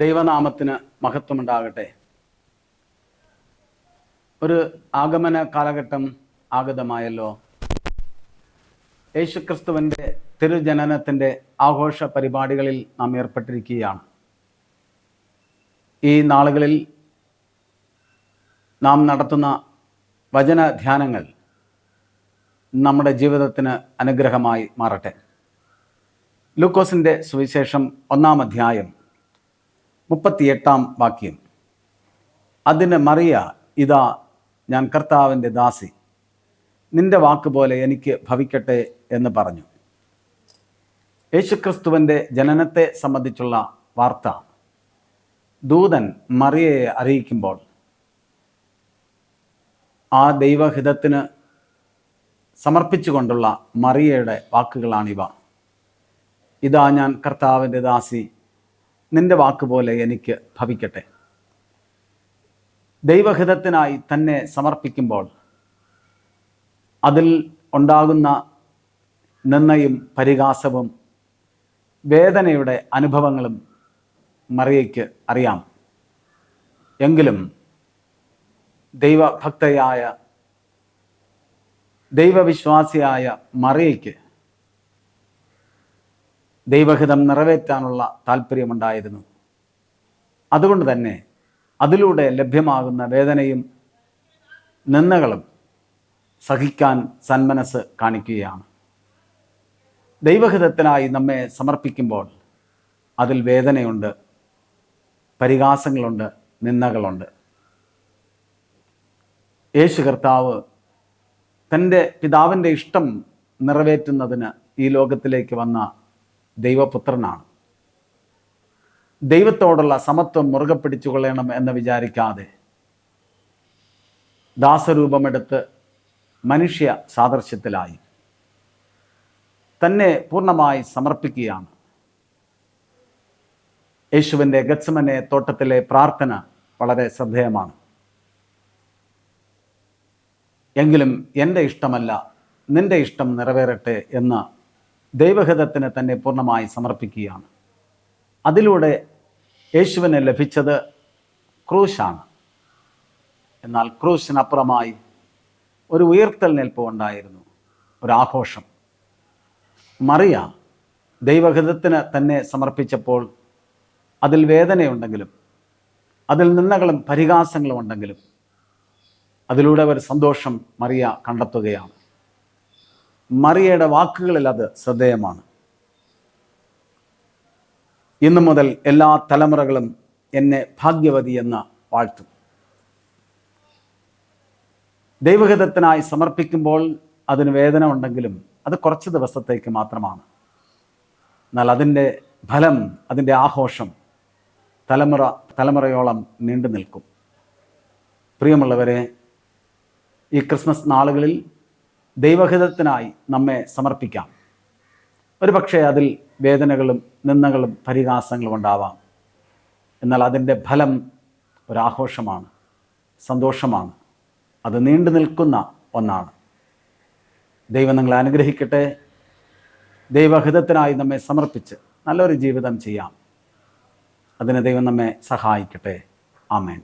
ദൈവനാമത്തിന് മഹത്വമുണ്ടാകട്ടെ. ഒരു ആഗമന കാലഘട്ടം ആഗതമായല്ലോ. യേശുക്രിസ്തുവിൻ്റെ തിരുജനനത്തിൻ്റെ ആഘോഷ പരിപാടികളിൽ നാം ഏർപ്പെട്ടിരിക്കുകയാണ്. ഈ നാളുകളിൽ നാം നടത്തുന്ന വചന ധ്യാനങ്ങൾ നമ്മുടെ ജീവിതത്തിന് അനുഗ്രഹമായി മാറട്ടെ. ലൂക്കോസിൻ്റെ സുവിശേഷം 1-ാം അധ്യായം 38-ാം വാക്യം. അതിന് മറിയ, ഇതാ ഞാൻ കർത്താവിൻ്റെ ദാസി, നിന്റെ വാക്കുപോലെ എനിക്ക് ഭവിക്കട്ടെ എന്ന് പറഞ്ഞു. യേശുക്രിസ്തുവിൻ്റെ ജനനത്തെ സംബന്ധിച്ചുള്ള വാർത്ത ദൂതൻ മറിയയെ അറിയിക്കുമ്പോൾ ആ ദൈവഹിതത്തിന് സമർപ്പിച്ചുകൊണ്ടുള്ള മറിയയുടെ വാക്കുകളാണിവ. ഇതാ ഞാൻ കർത്താവിൻ്റെ ദാസി, നിന്റെ വാക്കുപോലെ എനിക്ക് ഭവിക്കട്ടെ. ദൈവഹിതത്തിനായി തന്നെ സമർപ്പിക്കുമ്പോൾ അതിൽ ഉണ്ടാകുന്ന നിന്ദയും പരിഹാസവും വേദനയുടെ അനുഭവങ്ങളും മറിയയ്ക്ക് അറിയാം. എങ്കിലും ദൈവഭക്തയായ ദൈവവിശ്വാസിയായ മറിയയ്ക്ക് ദൈവഹിതം നിറവേറ്റാനുള്ള താല്പര്യമുണ്ടായിരുന്നു. അതുകൊണ്ട് തന്നെ അതിലൂടെ ലഭ്യമാകുന്ന വേദനയും നിന്ദകളും സഹിക്കാൻ സന്മനസ് കാണിക്കുകയാണ്. ദൈവഹിതത്തിനായി നമ്മെ സമർപ്പിക്കുമ്പോൾ അതിൽ വേദനയുണ്ട്, പരിഹാസങ്ങളുണ്ട്, നിന്ദകളുണ്ട്. യേശു കർത്താവ് തൻ്റെ പിതാവിൻ്റെ ഇഷ്ടം നിറവേറ്റുന്നതിന് ഈ ലോകത്തിലേക്ക് വന്ന ദൈവപുത്രനാണ്. ദൈവത്തോടുള്ള സമത്വം മുറുകെ പിടിച്ചുകൊള്ളണം എന്ന് വിചാരിക്കാതെ ദാസരൂപമെടുത്ത് മനുഷ്യ സാദൃശ്യത്തിലായി തന്നെ പൂർണ്ണമായി സമർപ്പിക്കുകയാണ്. യേശുവിൻ്റെ ഗത്സമനെ തോട്ടത്തിലെ പ്രാർത്ഥന വളരെ ശ്രദ്ധേയമാണ്. എങ്കിലും എൻ്റെ ഇഷ്ടമല്ല, നിന്റെ ഇഷ്ടം നിറവേറട്ടെ എന്ന് ദൈവഹിതത്തിന് തന്നെ പൂർണ്ണമായി സമർപ്പിക്കുകയാണ്. അതിലൂടെ യേശുവിന് ലഭിച്ചത് ക്രൂശാണ്. എന്നാൽ ക്രൂശിനപ്പുറമായി ഒരു ഉയർത്തെഴുന്നേൽപ്പ് ഉണ്ടായിരുന്നു, ഒരാഘോഷം. മറിയ ദൈവഹിതത്തിന് തന്നെ സമർപ്പിച്ചപ്പോൾ അതിൽ വേദനയുണ്ടെങ്കിലും അതിൽ നിന്ദകളും പരിഹാസങ്ങളും ഉണ്ടെങ്കിലും അതിലൂടെ ഒരു സന്തോഷം മറിയ കണ്ടെത്തുകയാണ്. മറിയയുടെ വാക്കുകളിൽ അത് ശ്രദ്ധേയമാണ്. ഇന്നു മുതൽ എല്ലാ തലമുറകളും എന്നെ ഭാഗ്യവതി എന്ന് വാഴ്ത്തും. ദൈവഹിതത്തിനായി സമർപ്പിക്കുമ്പോൾ അതിന് വേദന ഉണ്ടെങ്കിലും അത് കുറച്ച് ദിവസത്തേക്ക് മാത്രമാണ്. എന്നാൽ അതിൻ്റെ ഫലം, അതിൻ്റെ ആഘോഷം തലമുറയോളം നീണ്ടു നിൽക്കും. പ്രിയമുള്ളവരെ, ഈ ക്രിസ്മസ് നാളുകളിൽ ദൈവഹിതത്തിനായി നമ്മെ സമർപ്പിക്കാം. ഒരു പക്ഷേ അതിൽ വേദനകളും നിന്ദകളും പരിഹാസങ്ങളും ഉണ്ടാവാം. എന്നാൽ അതിൻ്റെ ഫലം ഒരാഘോഷമാണ്, സന്തോഷമാണ്. അത് നീണ്ടു നിൽക്കുന്ന ഒന്നാണ്. ദൈവം നിങ്ങളെ അനുഗ്രഹിക്കട്ടെ. ദൈവഹിതത്തിനായി നമ്മെ സമർപ്പിച്ച് നല്ലൊരു ജീവിതം ചെയ്യാം. അതിന് ദൈവം നമ്മെ സഹായിക്കട്ടെ. ആമേൻ.